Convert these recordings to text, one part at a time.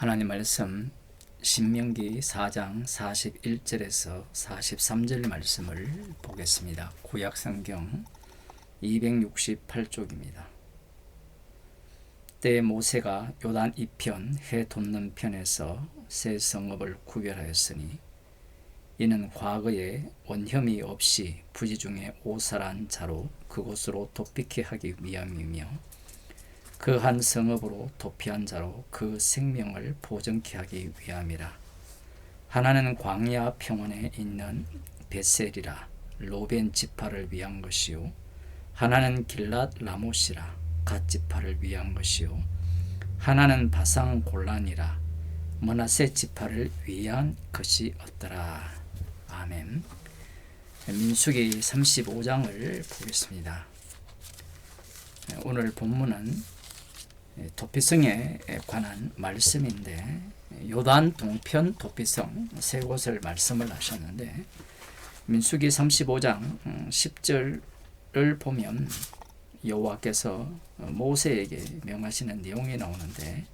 하나님 말씀 신명기 4장 41절에서 43절 말씀을 보겠습니다. 구약성경 268쪽입니다. 때에 모세가 요단 이편 해 돋는 편에서 세 성읍을 구별하였으니 이는 과거에 원혐의 없이 부지중에 오살한 자로 그곳으로 도피케 하기 위함이며 그 한 성읍으로 도피한 자로 그 생명을 보존케 하기 위함이라. 하나는 광야 평원에 있는 베셀이라 로벤 지파를 위한 것이요, 하나는 길랏 라못이라 갓 지파를 위한 것이요, 하나는 바산 골란이라 므낫세 지파를 위한 것이 없더라. 아멘. 민수기 35장을 보겠습니다. 오늘 본문은 도피성에 관한 말씀인데, 요단 동편 도피성 세 곳을 말씀을 하셨는데, 민수기 35장 10절을 보면 여호와께서 모세에게 명하시는 내용이 나오는데,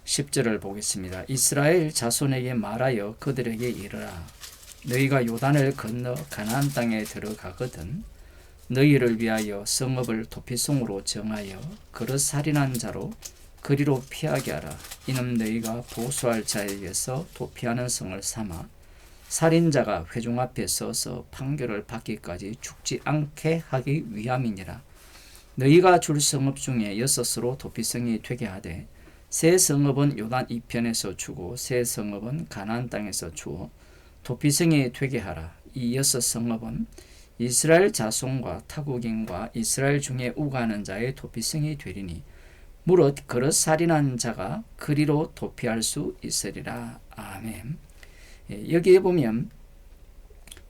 10절을 보겠습니다. 이스라엘 자손에게 말하여 그들에게 이르라. 너희가 요단을 건너 가나안 땅에 들어가거든 너희를 위하여 성읍을 도피성으로 정하여 그릇 살인한 자로 그리로 피하게 하라. 이는 너희가 보수할 자에게서 도피하는 성을 삼아 살인자가 회중 앞에 서서 판결을 받기까지 죽지 않게 하기 위함이니라. 너희가 줄 성읍 중에 6으로 도피성이 되게 하되 세 성읍은 요단 이편에서 주고 세 성읍은 가나안 땅에서 주어 도피성이 되게 하라. 이 6 성읍은 이스라엘 자손과 타국인과 이스라엘 중에 우가하는 자의 도피성이 되리니 무릇 그릇 살인한 자가 그리로 도피할 수 있으리라. 아멘. 여기에 보면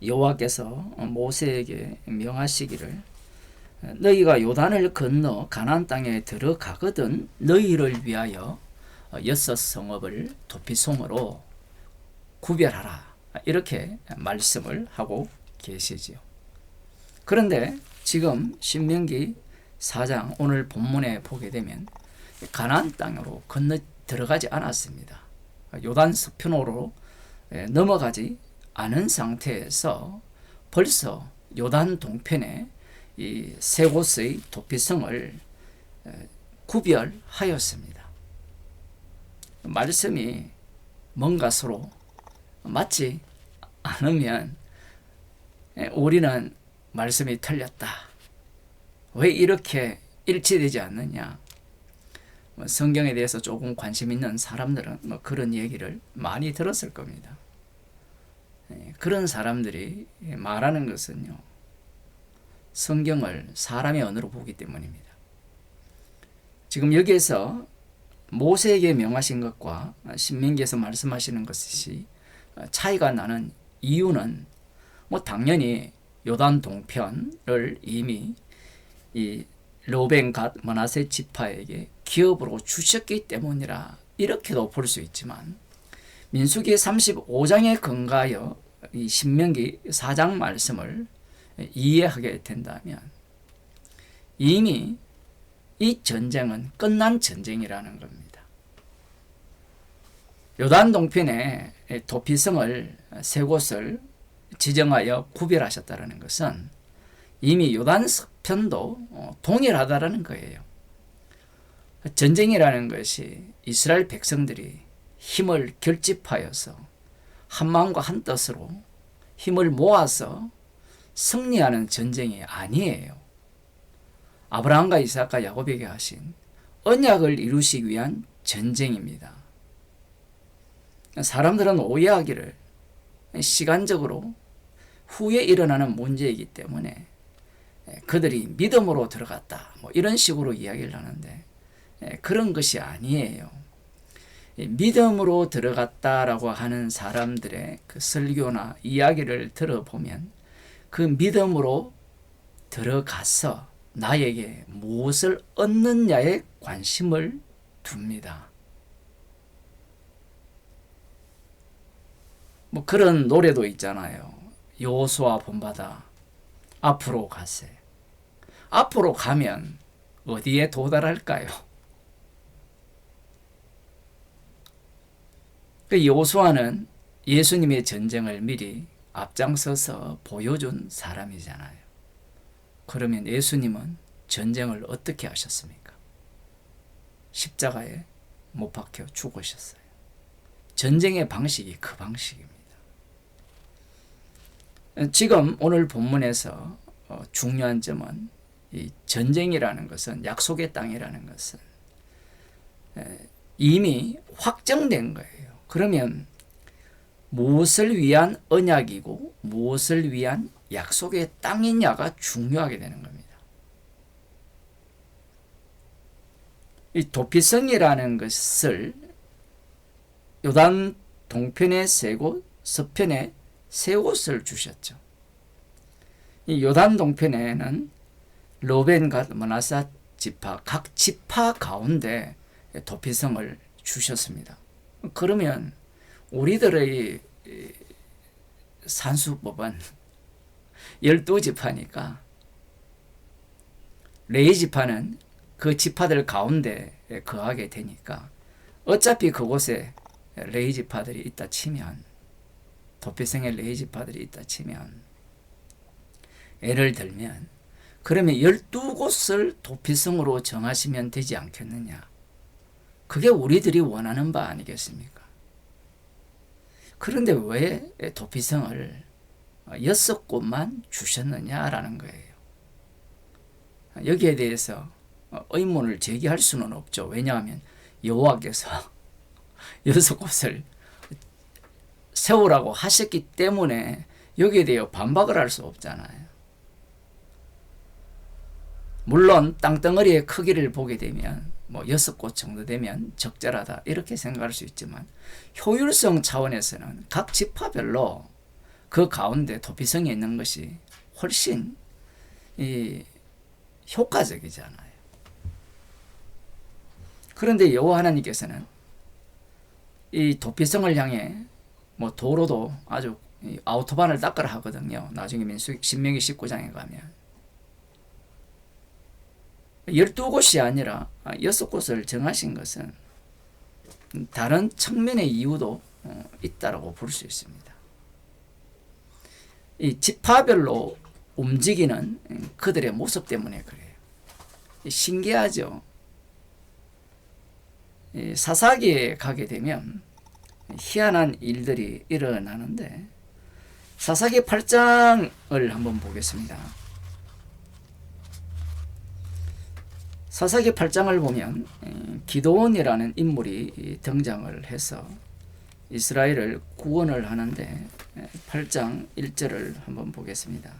여호와께서 모세에게 명하시기를 너희가 요단을 건너 가나안 땅에 들어가거든 너희를 위하여 6 성읍을 도피성으로 구별하라. 이렇게 말씀을 하고 계시지요. 그런데 지금 신명기 4장 오늘 본문에 보게 되면 가나안 땅으로 건너 들어가지 않았습니다. 요단 서편으로 넘어가지 않은 상태에서 벌써 요단 동편에 이 세 곳의 도피성을 구별하였습니다. 말씀이 뭔가 서로 맞지 않으면 우리는 말씀이 틀렸다, 왜 이렇게 일치되지 않느냐, 성경에 대해서 조금 관심 있는 사람들은 그런 얘기를 많이 들었을 겁니다. 그런 사람들이 말하는 것은요, 성경을 사람의 언어로 보기 때문입니다. 지금 여기에서 모세에게 명하신 것과 신명기에서 말씀하시는 것이 차이가 나는 이유는 당연히 요단 동편을 이미 이 로벤 갓 므낫세 지파에게 기업으로 주셨기 때문이라 이렇게도 볼 수 있지만, 민수기 35장에 근거하여 이 신명기 4장 말씀을 이해하게 된다면 이미 이 전쟁은 끝난 전쟁이라는 겁니다. 요단 동편에 도피성을 세 곳을 지정하여 구별하셨다는 것은 이미 요단 서편도 동일하다는 거예요. 전쟁이라는 것이 이스라엘 백성들이 힘을 결집하여서 한 마음과 한 뜻으로 힘을 모아서 승리하는 전쟁이 아니에요. 아브라함과 이삭과 야곱에게 하신 언약을 이루시기 위한 전쟁입니다. 사람들은 오해하기를 시간적으로 후에 일어나는 문제이기 때문에 그들이 믿음으로 들어갔다, 이런 식으로 이야기를 하는데 그런 것이 아니에요. 믿음으로 들어갔다라고 하는 사람들의 그 설교나 이야기를 들어보면 그 믿음으로 들어가서 나에게 무엇을 얻느냐에 관심을 둡니다. 그런 노래도 있잖아요. 여호수아 본받아 앞으로 가세. 앞으로 가면 어디에 도달할까요? 그 여호수아는 예수님의 전쟁을 미리 앞장서서 보여준 사람이잖아요. 그러면 예수님은 전쟁을 어떻게 하셨습니까? 십자가에 못 박혀 죽으셨어요. 전쟁의 방식이 그 방식입니다. 지금 오늘 본문에서 중요한 점은 이 전쟁이라는 것은, 약속의 땅이라는 것은 이미 확정된 거예요. 그러면 무엇을 위한 언약이고 무엇을 위한 약속의 땅이냐가 중요하게 되는 겁니다. 이 도피성이라는 것을 요단 동편에 세 곳, 서편에 세 곳을 주셨죠. 이 요단 동편에는 르벤, 갓, 므낫세 지파, 각 지파 가운데 도피성을 주셨습니다. 그러면 우리들의 산수법은 12지파니까 레위 지파는 그 지파들 가운데 거하게 되니까 어차피 그곳에 레위 지파들이 있다 치면, 도피성에 레위 지파들이 있다 치면, 예를 들면 그러면 12곳을 도피성으로 정하시면 되지 않겠느냐. 그게 우리들이 원하는 바 아니겠습니까? 그런데 왜 도피성을 6곳만 주셨느냐라는 거예요. 여기에 대해서 의문을 제기할 수는 없죠. 왜냐하면 여호와께서 6곳을 세우라고 하셨기 때문에 여기에 대해 반박을 할 수 없잖아요. 물론 땅덩어리의 크기를 보게 되면 6곳 정도 되면 적절하다 이렇게 생각할 수 있지만, 효율성 차원에서는 각 지파별로 그 가운데 도피성이 있는 것이 훨씬 효과적이잖아요. 그런데 여호와 하나님께서는 이 도피성을 향해 도로도 아주 아우토반을 닦으라 하거든요. 나중에 신명기 19장에 가면 12곳이 아니라 6곳을 정하신 것은 다른 측면의 이유도 있다고 볼 수 있습니다. 이 지파별로 움직이는 그들의 모습 때문에 그래요. 신기하죠. 사사기에 가게 되면 희한한 일들이 일어나는데, 사사기 8장을 한번 보겠습니다. 사사기 8장을 보면 기드온이라는 인물이 등장을 해서 이스라엘을 구원을 하는데, 8장 1절을 한번 보겠습니다.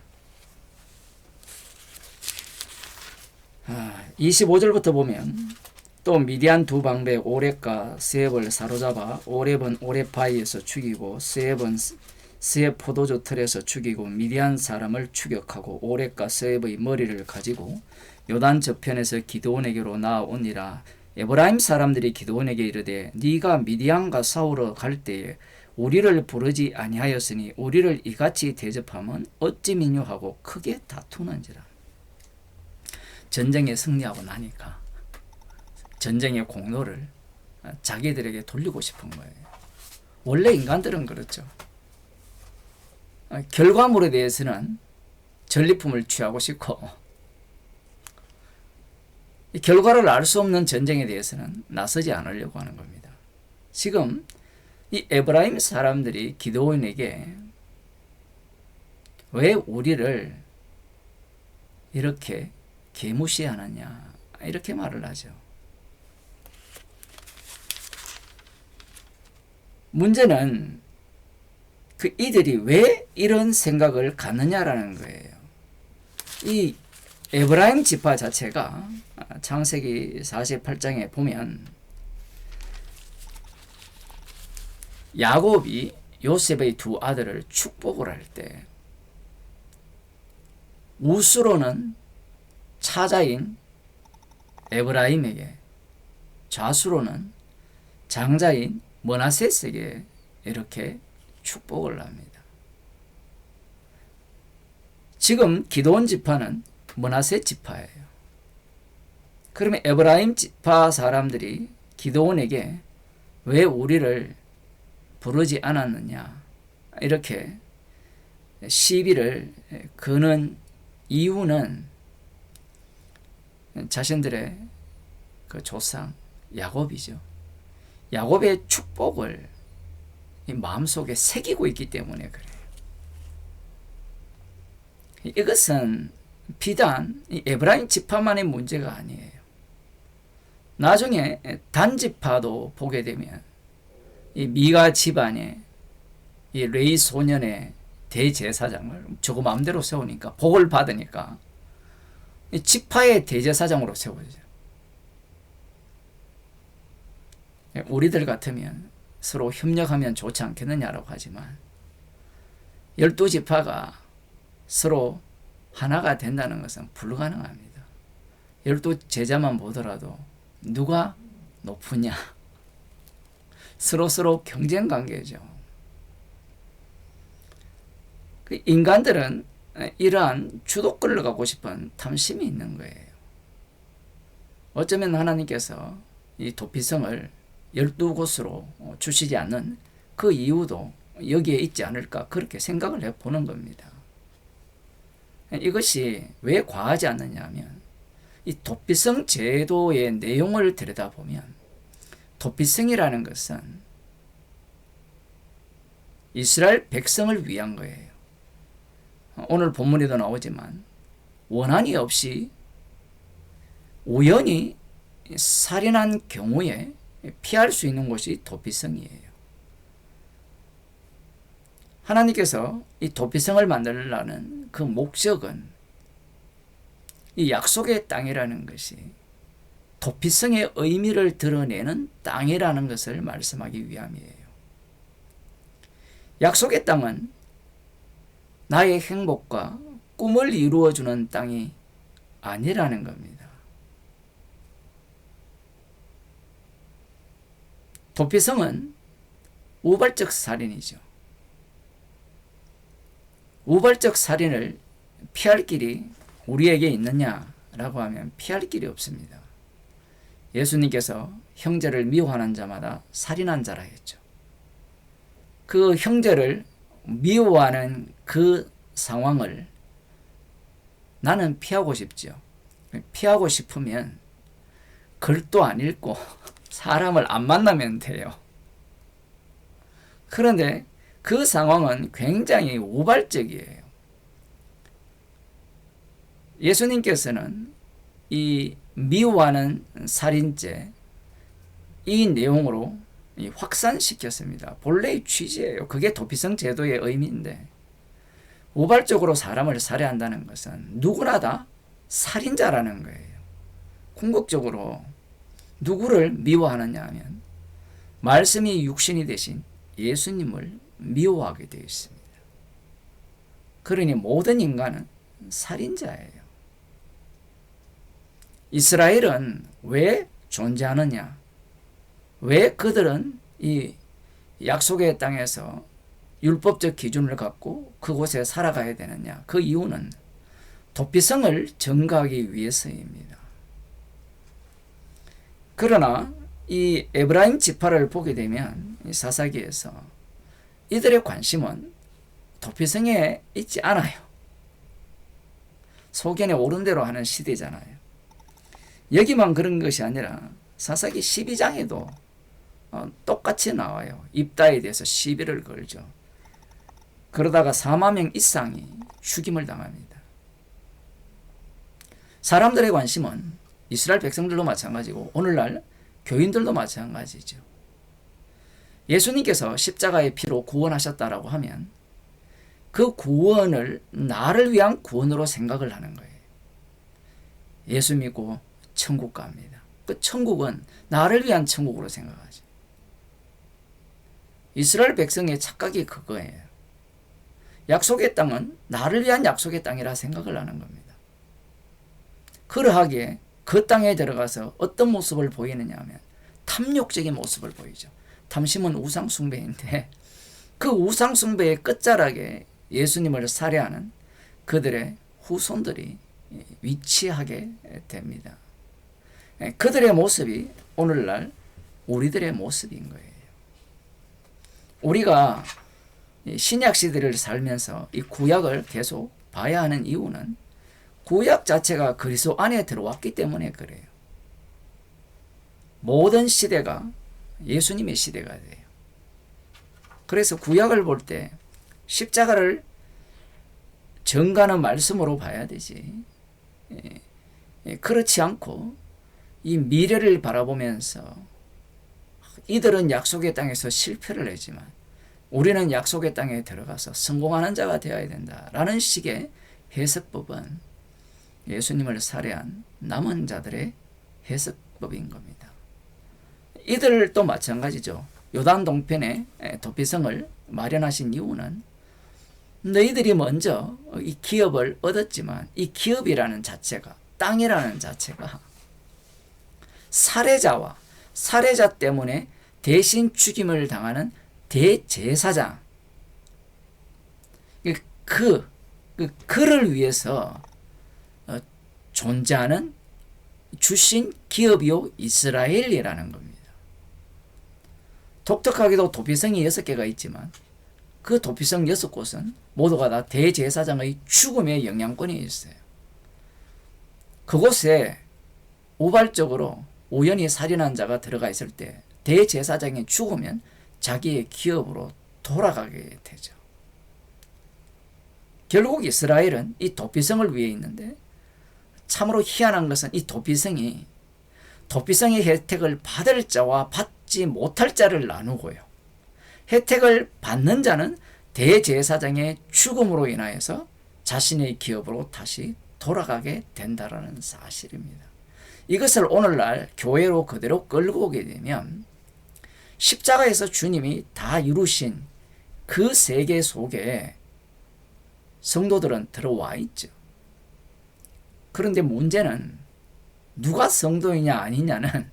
25절부터 보면, 또 미디안 두 방배 오렙과 스앱을 사로잡아 오렙은 오렙바위에서 죽이고 스앱은 스앱 포도주 틀에서 죽이고 미디안 사람을 추격하고 오렙과 스앱의 머리를 가지고 요단 저편에서 기드온에게로 나아오니라. 에브라임 사람들이 기드온에게 이르되 네가 미디안과 싸우러 갈 때에 우리를 부르지 아니하였으니 우리를 이같이 대접하면 어찌 미뇨하고 크게 다투는지라. 전쟁에 승리하고 나니까 전쟁의 공로를 자기들에게 돌리고 싶은 거예요. 원래 인간들은 그렇죠. 결과물에 대해서는 전리품을 취하고 싶고, 결과를 알 수 없는 전쟁에 대해서는 나서지 않으려고 하는 겁니다. 지금 이 에브라임 사람들이 기드온에게 왜 우리를 이렇게 개무시하느냐 이렇게 말을 하죠. 문제는 그 이들이 왜 이런 생각을 갖느냐라는 거예요. 이 에브라임 지파 자체가 창세기 48장에 보면 야곱이 요셉의 두 아들을 축복을 할 때 우수로는 차자인 에브라임에게, 좌수로는 장자인 므낫세에게 이렇게 축복을 합니다. 지금 기드온 지파는 므낫세 지파예요. 그러면 에브라임 지파 사람들이 기드온에게 왜 우리를 부르지 않았느냐, 이렇게 시비를 거는 이유는 자신들의 그 조상 야곱이죠. 야곱의 축복을 이 마음속에 새기고 있기 때문에 그래요. 이것은 비단 이 에브라임 지파만의 문제가 아니에요. 나중에 단지파도 보게 되면 이 미가 집안의 이 레위 소년의 대제사장을 저거 마음대로 세우니까, 복을 받으니까 이 지파의 대제사장으로 세워지죠. 우리들 같으면 서로 협력하면 좋지 않겠느냐라고 하지만 12지파가 서로 하나가 된다는 것은 불가능합니다. 12제자만 보더라도 누가 높으냐, 서로 경쟁 관계죠. 인간들은 이러한 주도권을 갖고 싶은 탐심이 있는 거예요. 어쩌면 하나님께서 이 도피성을 12곳으로 주시지 않는 그 이유도 여기에 있지 않을까, 그렇게 생각을 해보는 겁니다. 이것이 왜 과하지 않느냐 하면, 이 도피성 제도의 내용을 들여다보면 도피성이라는 것은 이스라엘 백성을 위한 거예요. 오늘 본문에도 나오지만 원한이 없이 우연히 살인한 경우에 피할 수 있는 곳이 도피성이에요. 하나님께서 이 도피성을 만들려는 그 목적은 이 약속의 땅이라는 것이 도피성의 의미를 드러내는 땅이라는 것을 말씀하기 위함이에요. 약속의 땅은 나의 행복과 꿈을 이루어주는 땅이 아니라는 겁니다. 도피성은 우발적 살인이죠. 우발적 살인을 피할 길이 우리에게 있느냐라고 하면 피할 길이 없습니다. 예수님께서 형제를 미워하는 자마다 살인한 자라 했죠. 그 형제를 미워하는 그 상황을 나는 피하고 싶죠. 피하고 싶으면 글도 안 읽고 사람을 안 만나면 돼요. 그런데 그 상황은 굉장히 우발적이에요. 예수님께서는 이 미워하는 살인죄, 이 내용으로 확산시켰습니다. 본래의 취지예요. 그게 도피성 제도의 의미인데, 우발적으로 사람을 살해한다는 것은 누구나 다 살인자라는 거예요. 궁극적으로 누구를 미워하느냐 하면 말씀이 육신이 되신 예수님을 미워하게 되어 있습니다. 그러니 모든 인간은 살인자예요. 이스라엘은 왜 존재하느냐? 왜 그들은 이 약속의 땅에서 율법적 기준을 갖고 그곳에 살아가야 되느냐? 그 이유는 도피성을 증거하기 위해서입니다. 그러나 이 에브라임 지파를 보게 되면 이 사사기에서 이들의 관심은 도피성에 있지 않아요. 소견에 오른 대로 하는 시대잖아요. 여기만 그런 것이 아니라 사사기 12장에도 똑같이 나와요. 입다에 대해서 시비를 걸죠. 그러다가 4만 명 이상이 죽임을 당합니다. 사람들의 관심은 이스라엘 백성들도 마찬가지고 오늘날 교인들도 마찬가지죠. 예수님께서 십자가의 피로 구원하셨다라고 하면 그 구원을 나를 위한 구원으로 생각을 하는 거예요. 예수 믿고 천국 갑니다. 그 천국은 나를 위한 천국으로 생각하죠. 이스라엘 백성의 착각이 그거예요. 약속의 땅은 나를 위한 약속의 땅이라 생각을 하는 겁니다. 그러하기에 그 땅에 들어가서 어떤 모습을 보이느냐 하면 탐욕적인 모습을 보이죠. 탐심은 우상숭배인데 그 우상숭배의 끝자락에 예수님을 살해하는 그들의 후손들이 위치하게 됩니다. 그들의 모습이 오늘날 우리들의 모습인 거예요. 우리가 신약 시대를 살면서 이 구약을 계속 봐야 하는 이유는 구약 자체가 그리스도 안에 들어왔기 때문에 그래요. 모든 시대가 예수님의 시대가 돼요. 그래서 구약을 볼 때 십자가를 정가는 말씀으로 봐야 되지. 그렇지 않고 이 미래를 바라보면서 이들은 약속의 땅에서 실패를 했지만 우리는 약속의 땅에 들어가서 성공하는 자가 되어야 된다라는 식의 해석법은 예수님을 살해한 남은 자들의 해석법인 겁니다. 이들도 마찬가지죠. 요단 동편에 도피성을 마련하신 이유는 너희들이 먼저 이 기업을 얻었지만 이 기업이라는 자체가, 땅이라는 자체가 살해자 때문에 대신 죽임을 당하는 대제사장, 그를 위해서 존재하는 주신 기업이요 이스라엘이라는 겁니다. 독특하게도 도피성이 6개가 있지만 그 도피성 6곳은 모두가 다 대제사장의 죽음의 영향권이 있어요. 그곳에 우발적으로 우연히 살인한 자가 들어가 있을 때 대제사장이 죽으면 자기의 기업으로 돌아가게 되죠. 결국 이스라엘은 이 도피성을 위해 있는데 참으로 희한한 것은 이 도피성의 혜택을 받을 자와 받지 못할 자를 나누고요. 혜택을 받는 자는 대제사장의 죽음으로 인하여서 자신의 기업으로 다시 돌아가게 된다는 사실입니다. 이것을 오늘날 교회로 그대로 끌고 오게 되면 십자가에서 주님이 다 이루신 그 세계 속에 성도들은 들어와 있죠. 그런데 문제는 누가 성도이냐 아니냐는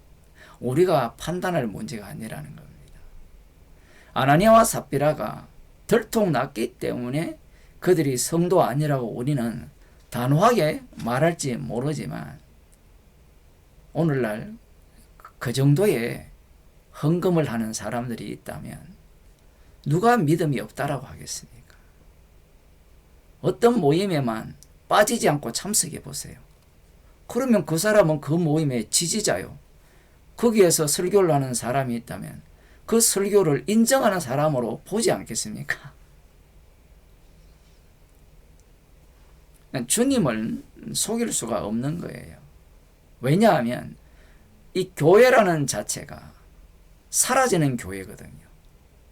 우리가 판단할 문제가 아니라는 겁니다. 아나니아와 삽비라가 들통났기 때문에 그들이 성도 아니라고 우리는 단호하게 말할지 모르지만 오늘날 그 정도의 헌금을 하는 사람들이 있다면 누가 믿음이 없다라고 하겠습니까? 어떤 모임에만 빠지지 않고 참석해 보세요. 그러면 그 사람은 그 모임의 지지자요. 거기에서 설교를 하는 사람이 있다면 그 설교를 인정하는 사람으로 보지 않겠습니까? 주님을 속일 수가 없는 거예요. 왜냐하면 이 교회라는 자체가 사라지는 교회거든요.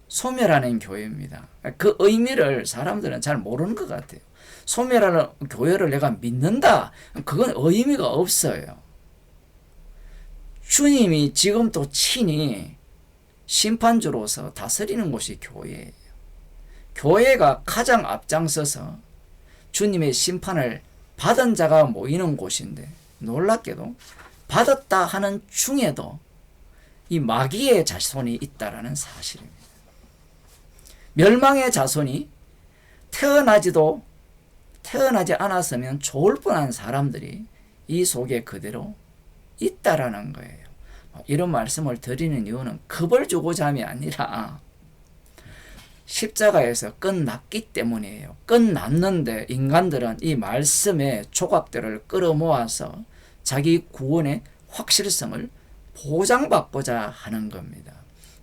소멸하는 교회입니다. 그 의미를 사람들은 잘 모르는 것 같아요. 소멸하는 교회를 내가 믿는다. 그건 의미가 없어요. 주님이 지금 또 친히 심판주로서 다스리는 곳이 교회예요. 교회가 가장 앞장서서 주님의 심판을 받은 자가 모이는 곳인데 놀랍게도 받았다 하는 중에도 이 마귀의 자손이 있다라는 사실입니다. 멸망의 자손이 태어나지 않았으면 좋을 뻔한 사람들이 이 속에 그대로 있다라는 거예요. 이런 말씀을 드리는 이유는 겁을 주고자 함이 아니라 십자가에서 끝났기 때문이에요. 끝났는데 인간들은 이 말씀의 조각들을 끌어모아서 자기 구원의 확실성을 보장받고자 하는 겁니다.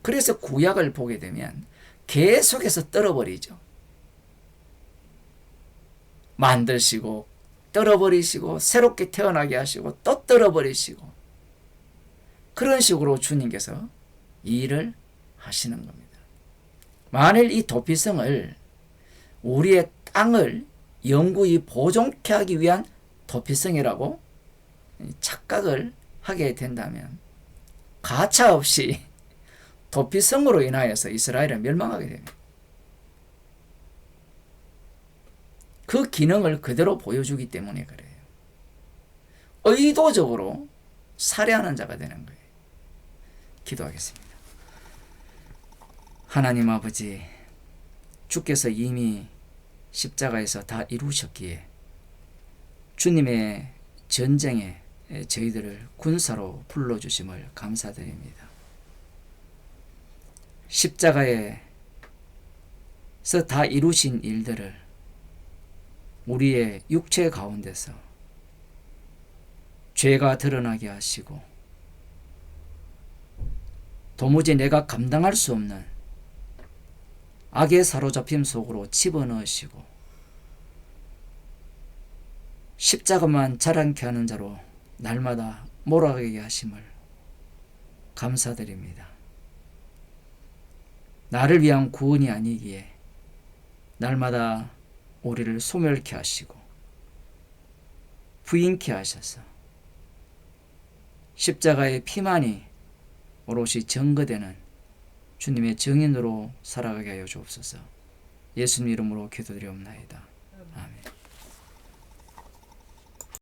그래서 구약을 보게 되면 계속해서 떨어버리죠. 만드시고 떨어버리시고 새롭게 태어나게 하시고 또 떨어버리시고 그런 식으로 주님께서 일을 하시는 겁니다. 만일 이 도피성을 우리의 땅을 영구히 보존케 하기 위한 도피성이라고 착각을 하게 된다면 가차없이 도피성으로 인하여서 이스라엘은 멸망하게 됩니다. 그 기능을 그대로 보여주기 때문에 그래요. 의도적으로 살해하는 자가 되는 거예요. 기도하겠습니다. 하나님 아버지, 주께서 이미 십자가에서 다 이루셨기에 주님의 전쟁에 저희들을 군사로 불러주심을 감사드립니다. 십자가의 다 이루신 일들을 우리의 육체 가운데서 죄가 드러나게 하시고 도무지 내가 감당할 수 없는 악의 사로잡힘 속으로 집어넣으시고 십자가만 자랑케 하는 자로 날마다 몰아가게 하심을 감사드립니다. 나를 위한 구원이 아니기에 날마다 우리를 소멸케 하시고 부인케 하셔서 십자가의 피만이 오롯이 증거되는 주님의 증인으로 살아가게 하여 주옵소서. 예수님 이름으로 기도드리옵나이다. 아멘.